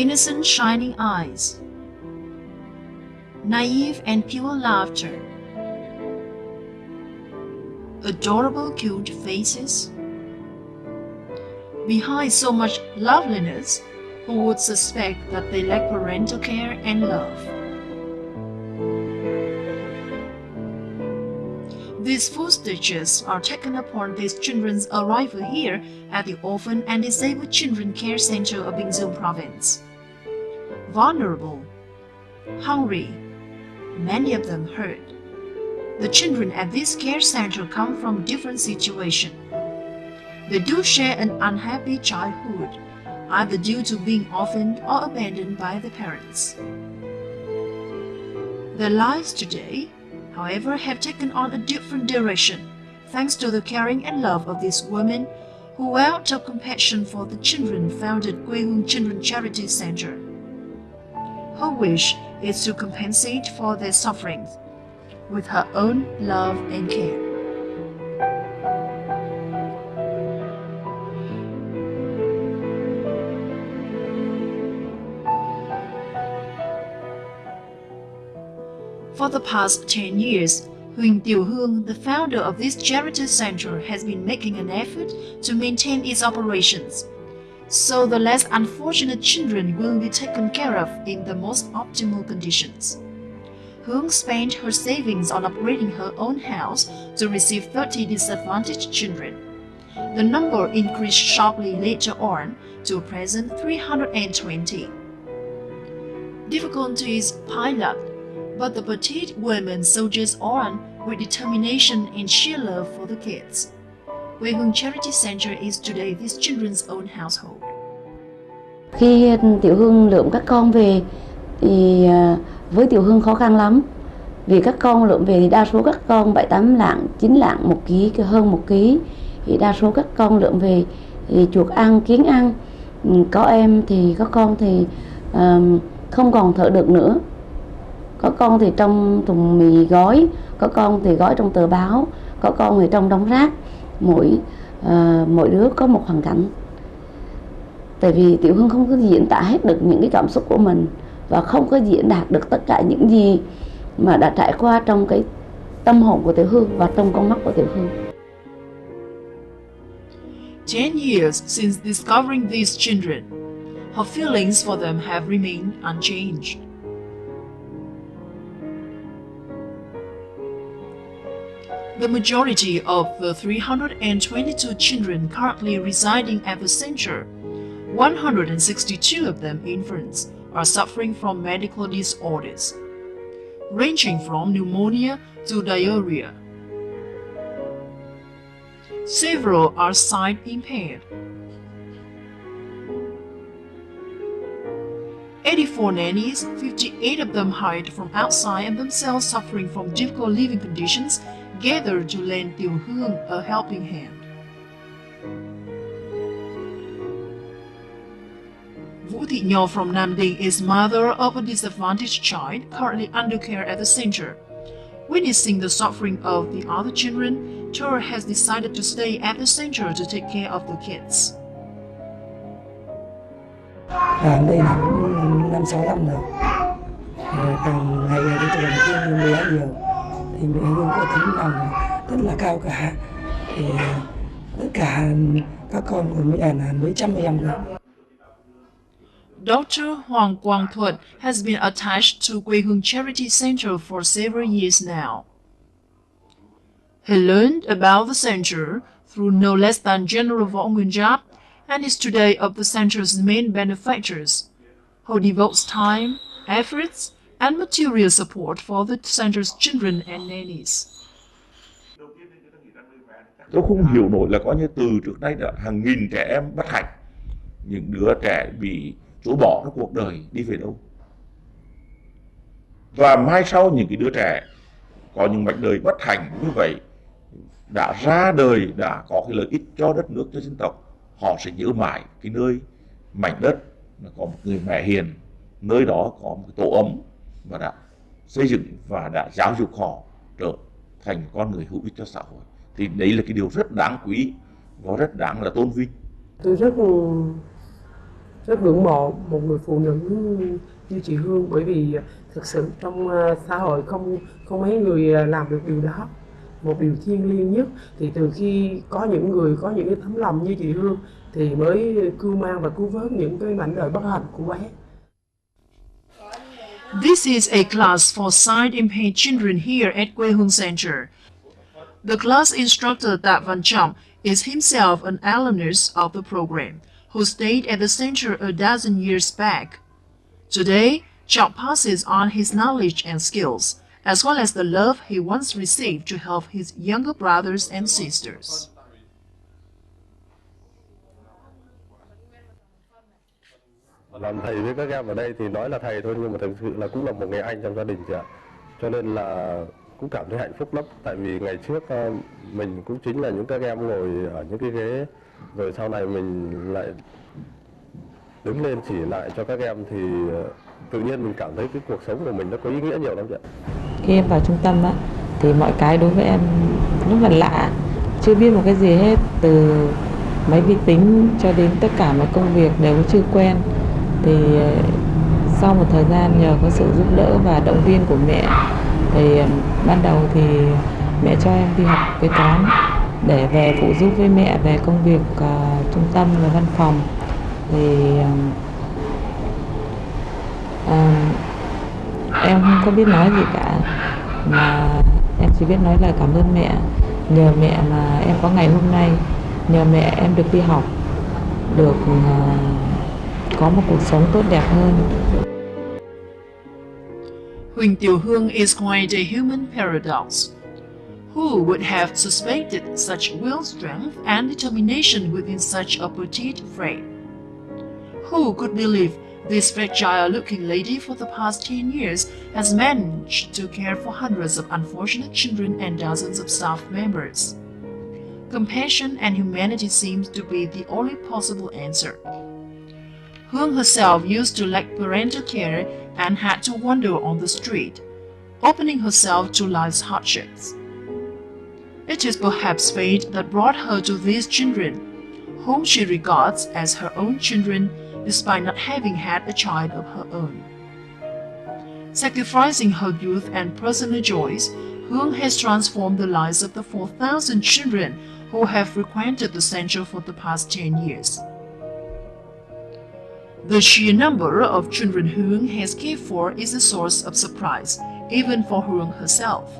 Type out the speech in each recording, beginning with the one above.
innocent shining eyes, naive and pure laughter, adorable cute faces. Behind so much loveliness, who would suspect that they lack parental care and love? These full stitches are taken upon these children's arrival here at the Orphan and Disabled Children Care Center of Binh Province. Vulnerable, hungry, many of them hurt. The children at this care center come from different situations. They do share an unhappy childhood, either due to being orphaned or abandoned by their parents. Their lives today, however, have taken on a different direction, thanks to the caring and love of these women who, out of compassion for the children, founded Quê Hương Children Charity Center. Her wish is to compensate for their sufferings with her own love and care. For the past 10 years, Huỳnh Tiểu Hương, the founder of this charity center, has been making an effort to maintain its operations, so the less unfortunate children will be taken care of in the most optimal conditions. Hương spent her savings on upgrading her own house to receive 30 disadvantaged children. The number increased sharply later on to a present 320. Difficulties pile up, but the petite women soldiers on with determination and sheer love for the kids. Quê Hương Charity Center is today this children's own household. Khi Tiểu Hương lượm các con về thì với Tiểu Hương khó khăn lắm. Vì các con lượm về thì đa số các con 7-8 lạng, 9 lạng 1 ký, hơn 1 ký. Thì đa số các con lượm về thì chuột ăn, kiến ăn. Có em thì có con thì không còn thở được nữa. Có con thì trong thùng mì gói, có con thì gói trong tờ báo, có con thì trong đống rác. Mỗi đứa có một hoàn cảnh. Tại vì Tiểu Hương không có diễn tả hết được những cái cảm xúc của mình và không có diễn đạt được tất cả những gì mà đã trải qua trong cái tâm hồn của Tiểu Hương và trong con mắt của Tiểu Hương. 10 years since discovering these children, her feelings for them have remained unchanged. The majority of the 322 children currently residing at the center, 162 of them infants, are suffering from medical disorders, ranging from pneumonia to diarrhea. Several are sight impaired. 84 nannies, 58 of them hired from outside and themselves suffering from difficult living conditions, gathered to lend Tiểu Hương a helping hand. Vũ Thị Nho from Nam Định is mother of a disadvantaged child currently under care at the center. Witnessing the suffering of the other children, Tor has decided to stay at the center to take care of the kids. Đây là 5-6 năm rồi. Càng ngày thì tôi làm thương mẹ nhiều. Thì mẹ Hương có tấm lòng rất là cao cả. Thì tất cả các con của mẹ là mấy trăm em rồi. Dr. Hoàng Quang Thuận has been attached to Quê Hương Charity Center for several years now. He learned about the center through no less than General Võ Nguyên Giáp and is today of the center's main benefactors, who devotes time, efforts, and material support for the center's children and nannies. Tôi không hiểu nổi là có như từ trước nay đã hàng nghìn trẻ em bất hạnh, những đứa trẻ bị chối bỏ cái cuộc đời đi về đâu. Và mai sau những cái đứa trẻ có những mảnh đời bất hạnh như vậy đã ra đời, đã có cái lợi ích cho đất nước, cho dân tộc, họ sẽ nhớ mãi cái nơi mảnh đất là có một người mẹ hiền, nơi đó có một cái tổ ấm và đã xây dựng và đã giáo dục họ trở thành con người hữu ích cho xã hội. Thì đấy là cái điều rất đáng quý và rất đáng là tôn vinh. Tôi rất rất ngưỡng mộ một người phụ nữ như chị Hương, bởi vì thực sự trong xã hội không mấy người làm được điều đó, một điều thiêng liêng nhất. Thì từ khi có những người có những cái tấm lòng như chị Hương thì mới cưu mang và cứu vớt những cái mảnh đời bất hạnh của bé. This is a class for sight-impaired children here at Quê Hương Center. The class instructor Tạ Văn Trọng is himself an alumnus of the program, who stayed at the center a dozen years back. Today, Trọng passes on his knowledge and skills, as well as the love he once received to help his younger brothers and sisters. Làm thầy với các em ở đây thì nói là thầy thôi, nhưng mà thực sự là cũng là một người anh trong gia đình chị ạ. Cho nên là cũng cảm thấy hạnh phúc lắm, tại vì ngày trước mình cũng chính là những các em ngồi ở những cái ghế, rồi sau này mình lại đứng lên chỉ lại cho các em, thì tự nhiên mình cảm thấy cái cuộc sống của mình nó có ý nghĩa nhiều lắm chị ạ. Khi em vào trung tâm á, thì mọi cái đối với em rất là lạ, chưa biết một cái gì hết, từ máy vi tính cho đến tất cả mọi công việc đều chưa quen. Thì sau một thời gian nhờ có sự giúp đỡ và động viên của mẹ, thì ban đầu thì mẹ cho em đi học kế toán để về phụ giúp với mẹ về công việc trung tâm và văn phòng. Thì em không có biết nói gì cả, mà em chỉ biết nói lời cảm ơn mẹ. Nhờ mẹ mà em có ngày hôm nay, nhờ mẹ em được đi học, được có một cuộc sống tốt đẹp hơn. Huỳnh Tiểu Hương is quite a human paradox. Who would have suspected such will strength and determination within such a petite frame? Who could believe this fragile-looking lady for the past 10 years has managed to care for hundreds of unfortunate children and dozens of staff members? Compassion and humanity seems to be the only possible answer. Hương herself used to lack parental care and had to wander on the street, opening herself to life's hardships. It is perhaps fate that brought her to these children, whom she regards as her own children despite not having had a child of her own. Sacrificing her youth and personal joys, Hương has transformed the lives of the 4,000 children who have frequented the center for the past 10 years. The sheer number of children Hương has cared for is a source of surprise, even for Hương herself.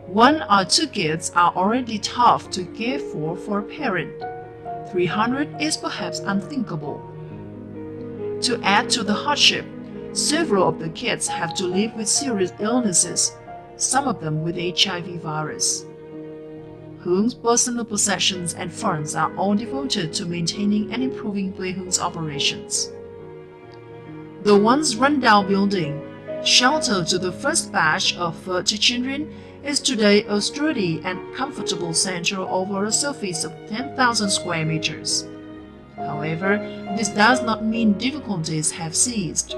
1 or 2 kids are already tough to care for a parent. 300 is perhaps unthinkable. To add to the hardship, several of the kids have to live with serious illnesses, some of them with HIV virus. Hương personal possessions and funds are all devoted to maintaining and improving Quê Hương operations. The once run-down building, shelter to the first batch of 30 children, is today a sturdy and comfortable center over a surface of 10,000 square meters. However, this does not mean difficulties have ceased.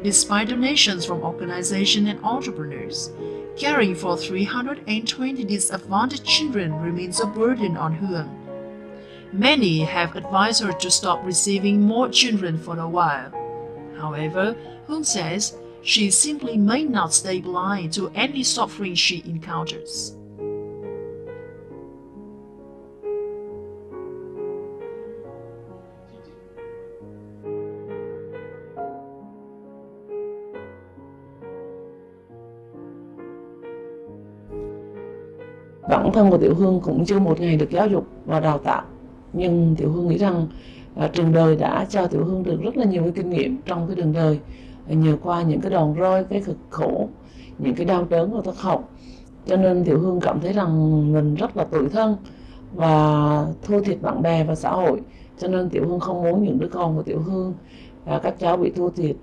Despite donations from organizations and entrepreneurs, caring for 320 disadvantaged children remains a burden on Hương. Many have advised her to stop receiving more children for a while. However, Hương says she simply may not stay blind to any suffering she encounters. Bản thân của Tiểu Hương cũng chưa một ngày được giáo dục và đào tạo, nhưng Tiểu Hương nghĩ rằng trường đời đã cho Tiểu Hương được rất là nhiều cái kinh nghiệm trong cái đường đời, nhờ qua những cái đòn roi, cái cực khổ, những cái đau đớn và thất học. Cho nên Tiểu Hương cảm thấy rằng mình rất là tủi thân và thua thiệt bạn bè và xã hội. Cho nên Tiểu Hương không muốn những đứa con của Tiểu Hương, các cháu bị thua thiệt,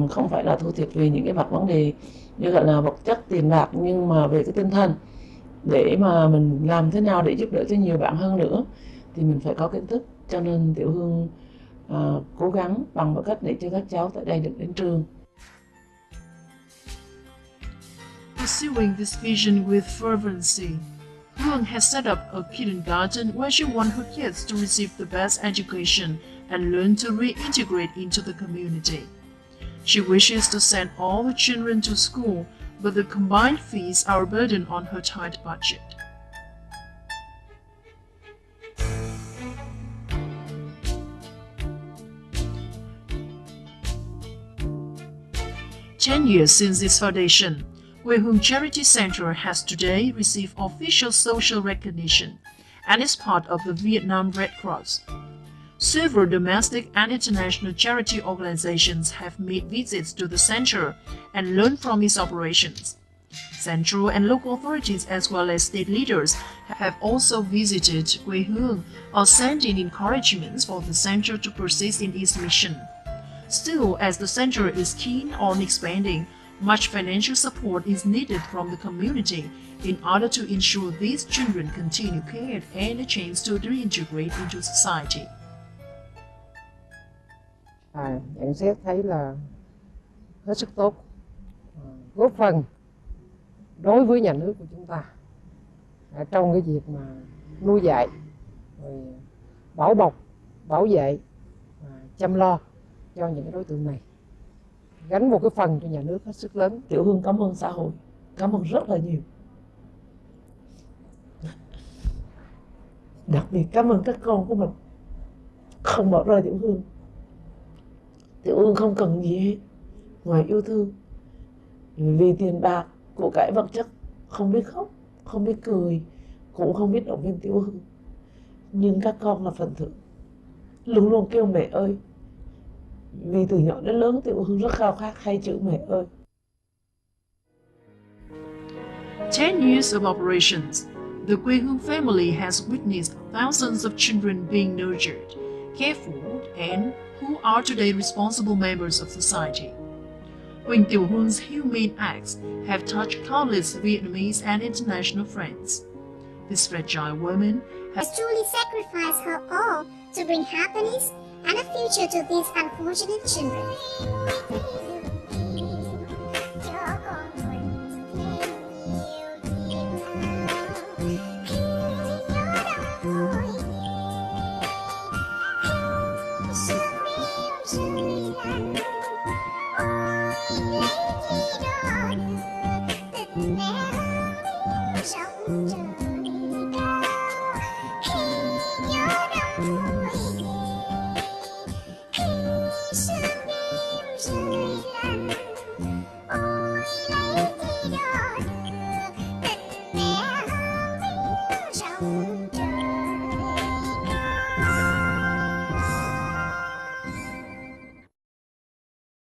không phải là thua thiệt vì những cái mặt vấn đề như gọi là vật chất tiền bạc, nhưng mà về cái tinh thần. Để mà mình làm thế nào để giúp đỡ cho nhiều bạn hơn nữa thì mình phải có kiến thức. Cho nên Tiểu Hương cố gắng bằng mọi cách để cho các cháu tại đây được đến trường. Pursuing this vision with fervency, Hương has set up a kindergarten where she wants her kids to receive the best education and learn to reintegrate into the community. She wishes to send all her children to school, but the combined fees are a burden on her tight budget. Ten years since its foundation, Quê Hương Charity Center has today received official social recognition and is part of the Vietnam Red Cross. Several domestic and international charity organizations have made visits to the center and learned from its operations. Central and local authorities as well as state leaders have also visited Quê Hương or sent in encouragements for the center to persist in its mission. Still, as the center is keen on expanding, much financial support is needed from the community in order to ensure these children continue cared and a chance to reintegrate into society. Nhận xét thấy là hết sức tốt, góp phần đối với nhà nước của chúng ta trong cái việc mà nuôi dạy, rồi bảo bọc, bảo vệ, chăm lo cho những đối tượng này, gánh một cái phần cho nhà nước hết sức lớn. Tiểu Hương cảm ơn xã hội, cảm ơn rất là nhiều. Đặc biệt cảm ơn các con của mình không bỏ rơi Tiểu Hương. Tiểu Hương không cần gì hết ngoài yêu thương. Vì tiền bạc, của cải vật chất, không biết khóc, không biết cười, cũng không biết động viên Tiểu Hương. Nhưng các con là phần thưởng, luôn luôn kêu mẹ ơi. Vì từ nhỏ đến lớn Tiểu Hương rất khao khát hai chữ mẹ ơi. 10 years of operations, the Quê Hương family has witnessed thousands of children being nurtured, cared for, and who are today responsible members of society. Huỳnh Tiểu Hương humane acts have touched countless Vietnamese and international friends. This fragile woman has truly sacrificed her all to bring happiness and a future to these unfortunate children.